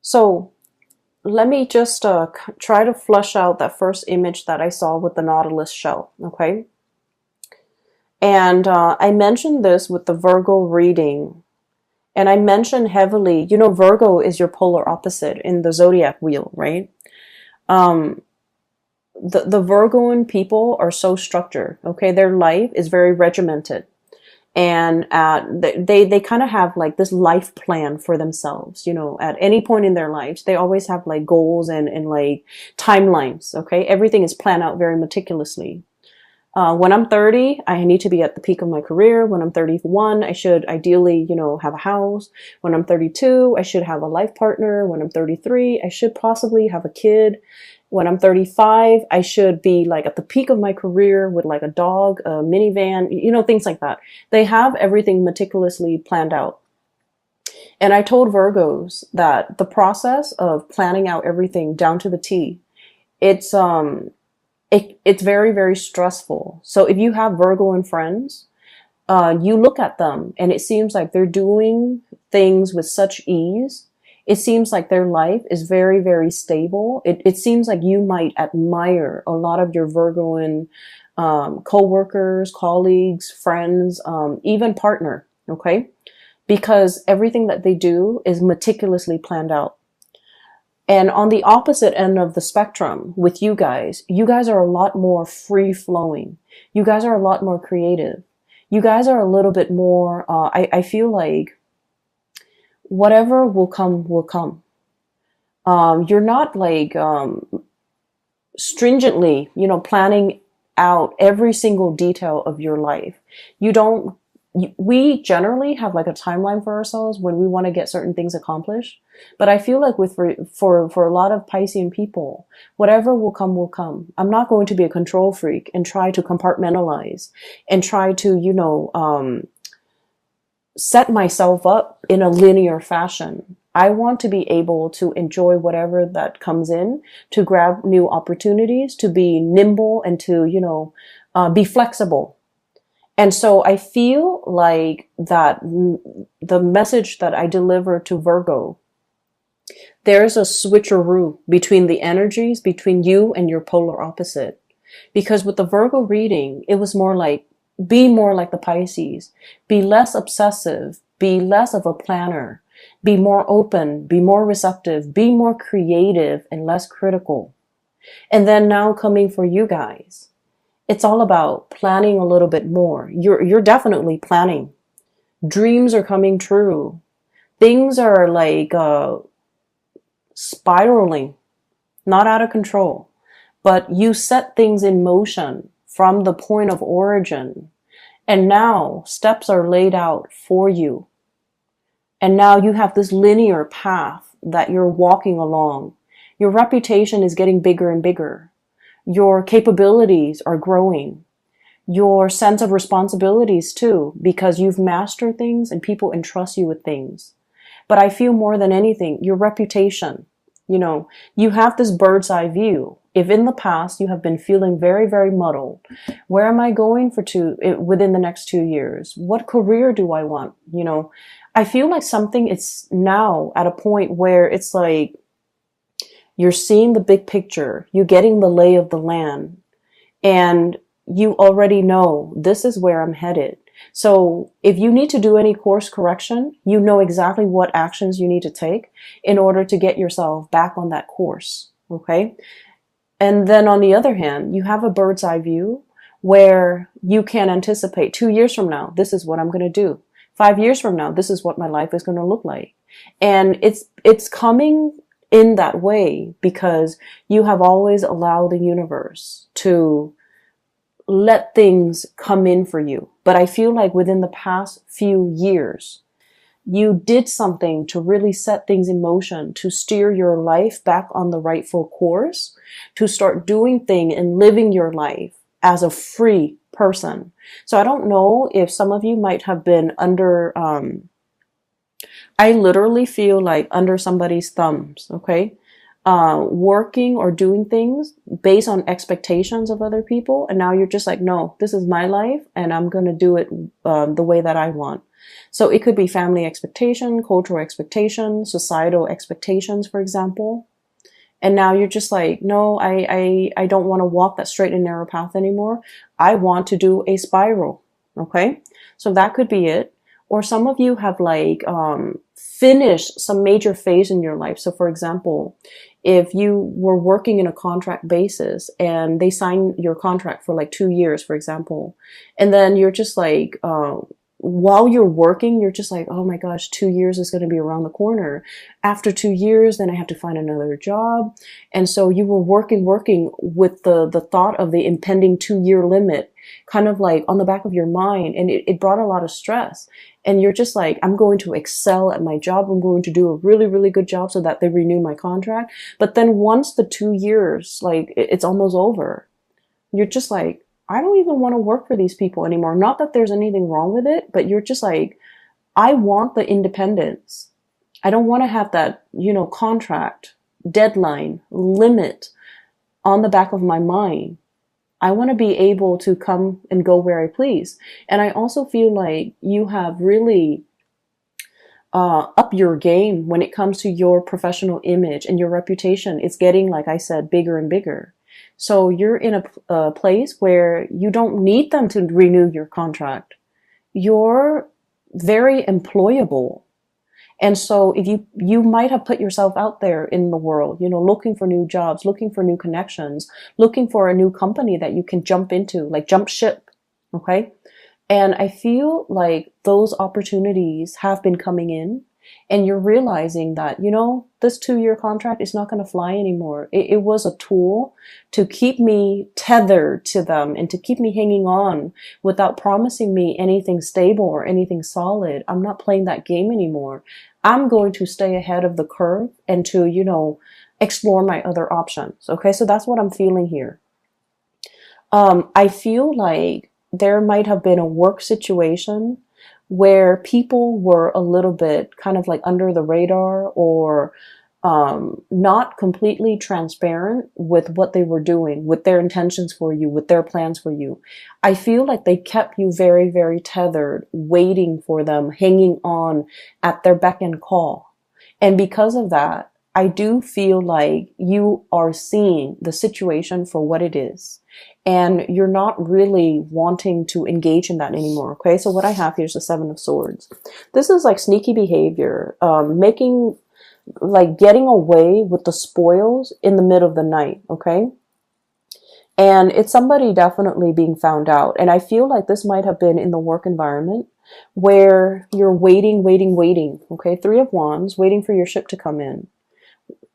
So let me just try to flush out that first image that I saw with the Nautilus shell, okay? And I mentioned this with the Virgo reading, and I mentioned heavily, Virgo is your polar opposite in the zodiac wheel, right? Um, the Virgoan people are so structured, okay? Their life is very regimented. And they kind of have like this life plan for themselves, at any point in their lives. They always have like goals and like timelines, okay? Everything is planned out very meticulously. When I'm 30, I need to be at the peak of my career. When I'm 31, I should ideally, have a house. When I'm 32, I should have a life partner. When I'm 33, I should possibly have a kid. When I'm 35, I should be like at the peak of my career with like a dog, a minivan, things like that. They have everything meticulously planned out. And I told Virgos that the process of planning out everything down to the T, it's very, very stressful. So if you have Virgoan friends, you look at them and it seems like they're doing things with such ease. It seems like their life is very, very stable. It seems like you might admire a lot of your Virgoan co-workers, colleagues, friends, even partner, okay? Because everything that they do is meticulously planned out. And on the opposite end of the spectrum with you guys are a lot more free-flowing. You guys are a lot more creative. You guys are a little bit more, I feel like whatever will come, will come. You're not like stringently, planning out every single detail of your life. We generally have like a timeline for ourselves when we want to get certain things accomplished. But I feel like for a lot of Piscean people, whatever will come, will come. I'm not going to be a control freak and try to compartmentalize and try to, set myself up in a linear fashion. I want to be able to enjoy whatever that comes in, to grab new opportunities, to be nimble and to, be flexible. And so I feel like that the message that I deliver to Virgo, there's a switcheroo between the energies between you and your polar opposite. Because with the Virgo reading, it was more like, be more like the Pisces. Be less obsessive. Be less of a planner. Be more open. Be more receptive. Be more creative and less critical. And then now coming for you guys, it's all about planning a little bit more. You're definitely planning. Dreams are coming true. Things are like spiraling, not out of control, but you set things in motion from the point of origin. And now steps are laid out for you. And now you have this linear path that you're walking along. Your reputation is getting bigger and bigger. Your capabilities are growing. Your sense of responsibilities too, because you've mastered things and people entrust you with things. But I feel more than anything, your reputation, you have this bird's eye view. If in the past you have been feeling very, very muddled, where am I going within the next 2 years? What career do I want? I feel like something is now at a point where it's like you're seeing the big picture, you're getting the lay of the land, and you already know this is where I'm headed. So if you need to do any course correction, you know exactly what actions you need to take in order to get yourself back on that course. Okay. And then on the other hand, you have a bird's eye view where you can anticipate 2 years from now, this is what I'm going to do. 5 years from now, this is what my life is going to look like. And it's coming in that way because you have always allowed the universe to let things come in for you. But I feel like within the past few years, you did something to really set things in motion, to steer your life back on the rightful course, to start doing things and living your life as a free person. So I don't know if some of you might have been under, I literally feel like under somebody's thumbs, okay? working or doing things based on expectations of other people. And now you're just like, no, this is my life and I'm going to do it the way that I want. So it could be family expectation, cultural expectation, societal expectations, for example. And now you're just like, no, I don't want to walk that straight and narrow path anymore. I want to do a spiral. Okay. So that could be it. Or some of you have like, finished some major phase in your life. So for example, if you were working in a contract basis and they sign your contract for like 2 years, for example, and then you're just like, while you're working, you're just like, oh my gosh, 2 years is going to be around the corner. After 2 years, then I have to find another job. And so you were working with the thought of the impending 2-year limit kind of like on the back of your mind. And it brought a lot of stress. And you're just like, I'm going to excel at my job. I'm going to do a really, really good job so that they renew my contract. But then once the 2 years, like it's almost over, you're just like, I don't even want to work for these people anymore. Not that there's anything wrong with it, but you're just like, I want the independence. I don't want to have that, contract, deadline, limit on the back of my mind. I want to be able to come and go where I please. And I also feel like you have really up your game when it comes to your professional image, and your reputation is getting, like I said, bigger and bigger. So you're in a place where you don't need them to renew your contract. You're very employable. And so if you might have put yourself out there in the world, looking for new jobs, looking for new connections, looking for a new company that you can jump into, like jump ship. Okay. And I feel like those opportunities have been coming in, and you're realizing that, this 2-year contract is not going to fly anymore. It was a tool to keep me tethered to them and to keep me hanging on without promising me anything stable or anything solid. I'm not playing that game anymore. I'm going to stay ahead of the curve and to, explore my other options. Okay. So that's what I'm feeling here. I feel like there might have been a work situation where people were a little bit kind of like under the radar, or not completely transparent with what they were doing, with their intentions for you, with their plans for you. I feel like they kept you very, very tethered, waiting for them, hanging on at their beck and call. And because of that, I do feel like you are seeing the situation for what it is. And you're not really wanting to engage in that anymore. Okay. So what I have here is the 7 of Swords. This is like sneaky behavior, getting away with the spoils in the middle of the night. Okay. And it's somebody definitely being found out. And I feel like this might have been in the work environment where you're waiting. Okay. 3 of Wands, waiting for your ship to come in.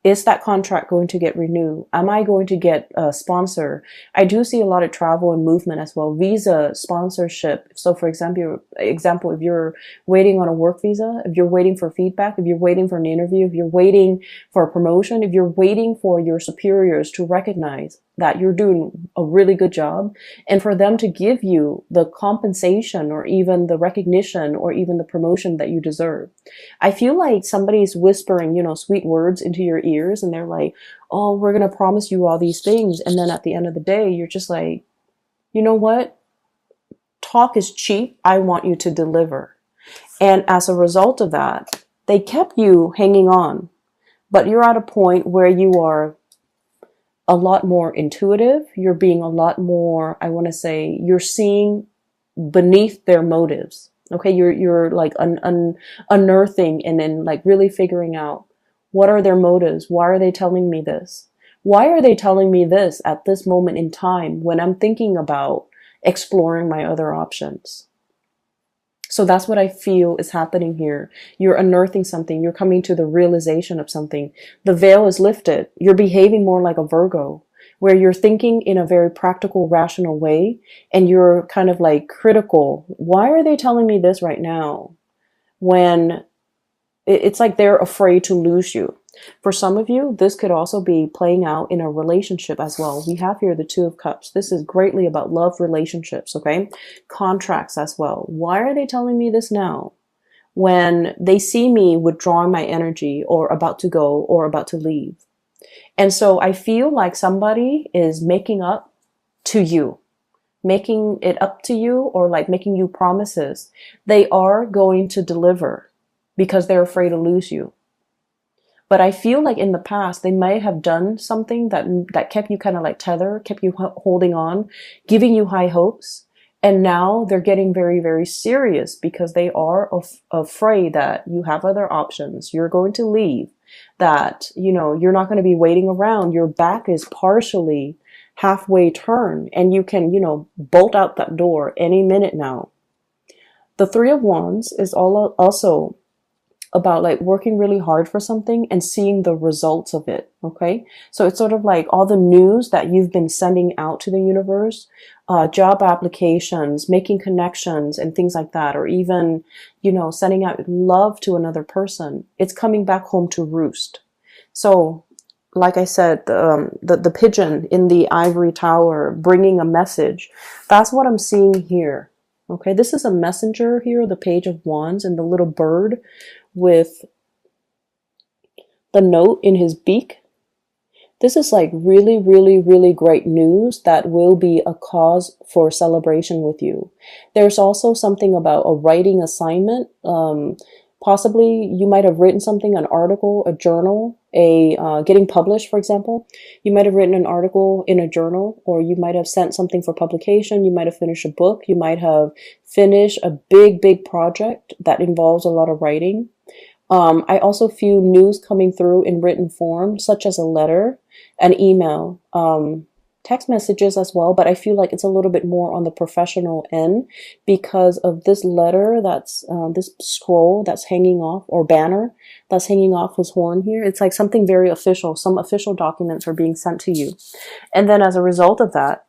Is that contract going to get renewed? Am I going to get a sponsor? I do see a lot of travel and movement as well. Visa sponsorship. So for example, if you're waiting on a work visa, if you're waiting for feedback, if you're waiting for an interview, if you're waiting for a promotion, if you're waiting for your superiors to recognize that you're doing a really good job, and for them to give you the compensation or even the recognition or even the promotion that you deserve. I feel like somebody's whispering, sweet words into your ears, and they're like, oh, we're going to promise you all these things. And then at the end of the day, you're just like, you know what? Talk is cheap. I want you to deliver. And as a result of that, they kept you hanging on, but you're at a point where you are a lot more intuitive. You're being a lot more, I want to say, you're seeing beneath their motives. Okay. You're like unearthing and then like really figuring out, what are their motives? Why are they telling me this? Why are they telling me this at this moment in time when I'm thinking about exploring my other options? So that's what I feel is happening here. You're unearthing something. You're coming to the realization of something. The veil is lifted. You're behaving more like a Virgo, where you're thinking in a very practical, rational way, and you're kind of like critical. Why are they telling me this right now? When it's like they're afraid to lose you. For some of you, this could also be playing out in a relationship as well. We have here the 2 of Cups. This is greatly about love relationships, okay? Contracts as well. Why are they telling me this now? When they see me withdrawing my energy or about to go or about to leave. And so I feel like somebody is making up to you, making it up to you, or like making you promises. They are going to deliver because they're afraid to lose you. But I feel like in the past, they might have done something that kept you kind of like tethered, kept you holding on, giving you high hopes. And now they're getting very, very serious because they are afraid that you have other options. You're going to leave, that, you know, you're not going to be waiting around. Your back is partially halfway turned and you can, you know, bolt out that door any minute now. The Three of Wands is also about like working really hard for something and seeing the results of it. Okay. So it's sort of like all the news that you've been sending out to the universe, job applications, making connections and things like that, or even, you know, sending out love to another person. It's coming back home to roost. So like I said, the pigeon in the ivory tower bringing a message. That's what I'm seeing here. Okay. This is a messenger here, the Page of Wands, and the little bird with the note in his beak. This is like really, really, really great news that will be a cause for celebration with you. There's also something about a writing assignment. Possibly you might have written something, an article, a journal, getting published, for example. You might have written an article in a journal, or you might have sent something for publication. You might have finished a book. You might have finished a big, big project that involves a lot of writing. I also feel news coming through in written form, such as a letter, an email, text messages as well, but I feel like it's a little bit more on the professional end because of this letter that's, this scroll that's hanging off, or banner that's hanging off his horn here. It's like something very official. Some official documents are being sent to you. And then as a result of that,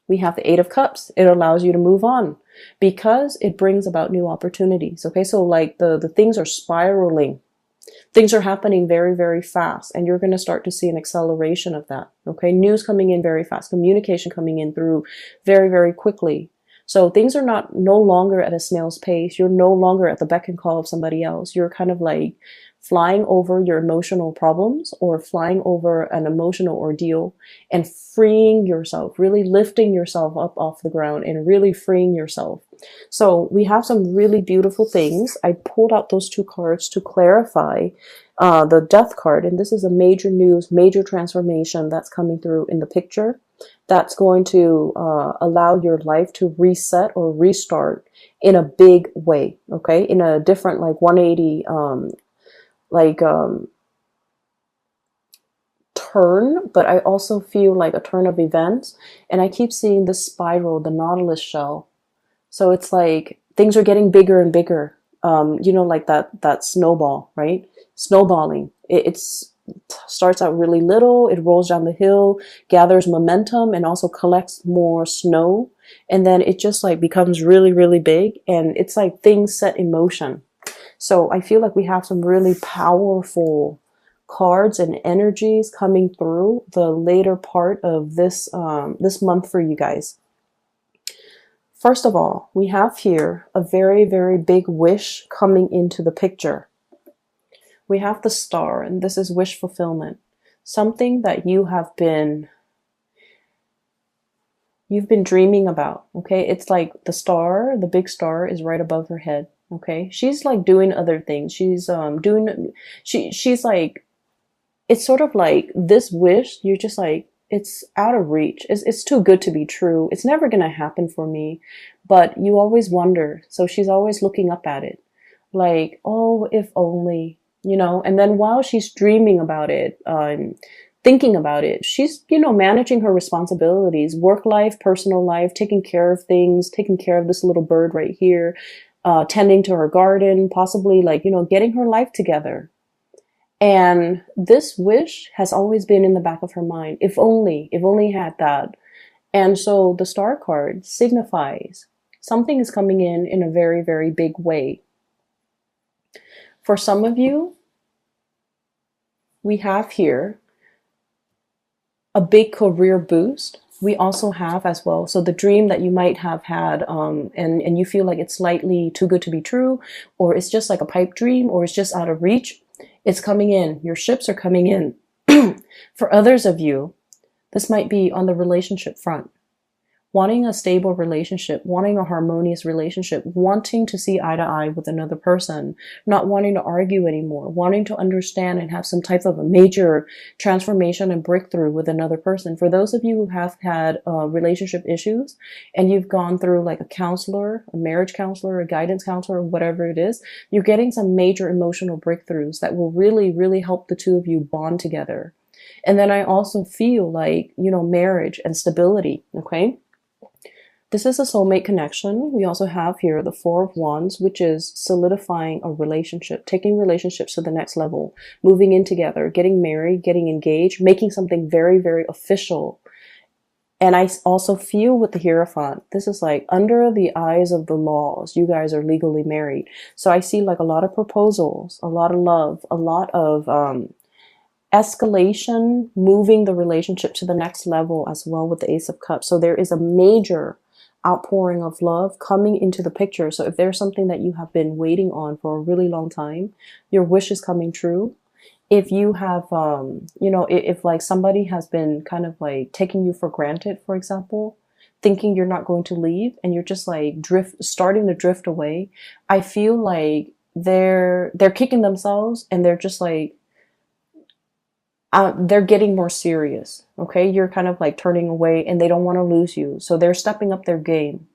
we have the Eight of Cups. It allows you to move on because it brings about new opportunities. Okay, so like the things are spiraling. Things are happening very, very fast, and you're going to start to see an acceleration of that. Okay, news coming in very fast, communication coming in through very, very quickly. So things are no longer at a snail's pace. You're no longer at the beck and call of somebody else. You're kind of like flying over your emotional problems or flying over an emotional ordeal and freeing yourself, really lifting yourself up off the ground and really freeing yourself. So we have some really beautiful things. I pulled out those two cards to clarify the Death card. And this is a major news, major transformation that's coming through in the picture. That's going to allow your life to reset or restart in a big way. Okay. In a different, like 180, turn, but I also feel like a turn of events. And I keep seeing the spiral, the nautilus shell. So it's like things are getting bigger and bigger. You know, like that snowball, right? Snowballing. It starts out really little. It rolls down the hill, gathers momentum, and also collects more snow. And then it just like becomes really, really big. And it's like things set in motion. So I feel like we have some really powerful cards and energies coming through the later part of this this month for you guys. First of all, we have here a very, very big wish coming into the picture. We have the Star, and this is wish fulfillment. Something that you've been dreaming about, okay? It's like the star, the big star is right above her head, okay? She's like doing other things. She's she's like, it's sort of like this wish, you're just like, it's out of reach. It's too good to be true. It's never going to happen for me. But you always wonder. So she's always looking up at it. Like, oh, if only, you know. And then while she's dreaming about it, thinking about it, she's, you know, managing her responsibilities, work life, personal life, taking care of things, taking care of this little bird right here, tending to her garden, possibly like, you know, getting her life together. And this wish has always been in the back of her mind. If only had that. And so the Star card signifies something is coming in a very, very big way. For some of you, we have here a big career boost. We also have as well. So the dream that you might have had, and you feel like it's slightly too good to be true, or it's just like a pipe dream, or it's just out of reach. It's coming in. Your ships are coming in. For others of you, this might be on the relationship front. Wanting a stable relationship, wanting a harmonious relationship, wanting to see eye to eye with another person, not wanting to argue anymore, wanting to understand and have some type of a major transformation and breakthrough with another person. For those of you who have had relationship issues and you've gone through like a counselor, a marriage counselor, a guidance counselor, whatever it is, you're getting some major emotional breakthroughs that will really, really help the two of you bond together. And then I also feel like, marriage and stability, okay? This is a soulmate connection. We also have here the Four of Wands, which is solidifying a relationship, taking relationships to the next level, moving in together, getting married, getting engaged, making something very, very official. And I also feel with the Hierophant, this is like under the eyes of the laws, you guys are legally married. So I see like a lot of proposals, a lot of love, a lot of escalation, moving the relationship to the next level as well with the Ace of Cups. So there is a major outpouring of love coming into the picture. So if there's something that you have been waiting on for a really long time, your wish is coming true. If you have, if like somebody has been kind of like taking you for granted, for example, thinking you're not going to leave and you're just like starting to drift away, I feel like they're kicking themselves and they're just like, they're getting more serious. Okay. You're kind of like turning away and they don't want to lose you. So they're stepping up their game.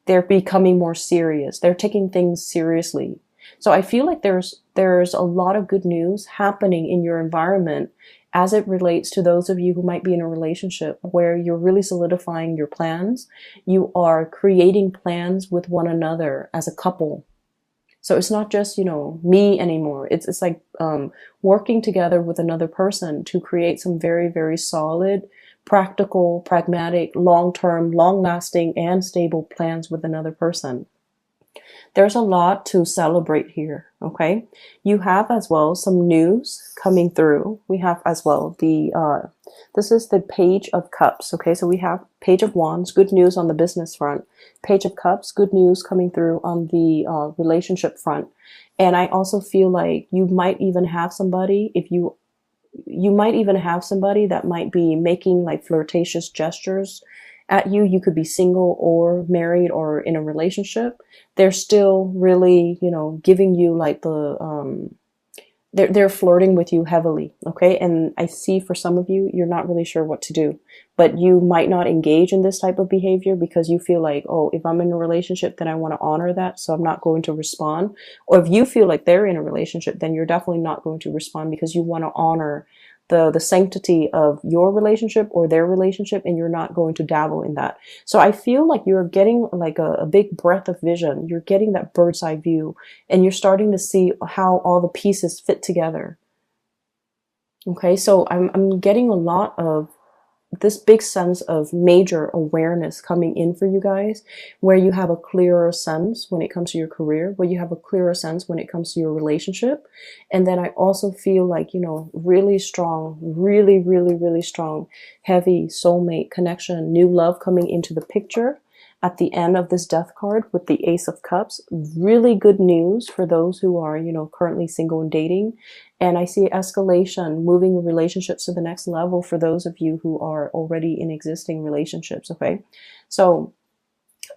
They're becoming more serious. They're taking things seriously. So I feel like there's a lot of good news happening in your environment as it relates to those of you who might be in a relationship where you're really solidifying your plans. You are creating plans with one another as a couple. So it's not just, me anymore. It's like working together with another person to create some very, very solid, practical, pragmatic, long-term, long-lasting, and stable plans with another person. There's a lot to celebrate here, okay? You have as well some news coming through. We have as well this is the Page of Cups, okay? So we have Page of Wands, good news on the business front. Page of Cups, good news coming through on the relationship front. And I also feel like you might even have somebody, you might even have somebody that might be making like flirtatious gestures at you. You could be single or married or in a relationship. They're still really, giving you like they're flirting with you heavily. Okay. And I see for some of you, you're not really sure what to do, but you might not engage in this type of behavior because you feel like, oh, if I'm in a relationship, then I want to honor that. So I'm not going to respond. Or if you feel like they're in a relationship, then you're definitely not going to respond because you want to honor the sanctity of your relationship or their relationship, and you're not going to dabble in that. So I feel like you're getting like a big breadth of vision. You're getting that bird's eye view, and you're starting to see how all the pieces fit together. Okay, so I'm getting a lot of this big sense of major awareness coming in for you guys, where you have a clearer sense when it comes to your career, where you have a clearer sense when it comes to your relationship. And then I also feel like, really strong, really, really, really strong, heavy soulmate connection, new love coming into the picture at the end of this Death card with the Ace of Cups. Really good news for those who are, currently single and dating. And I see escalation, moving relationships to the next level for those of you who are already in existing relationships, okay? So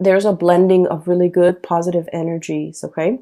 there's a blending of really good positive energies, okay?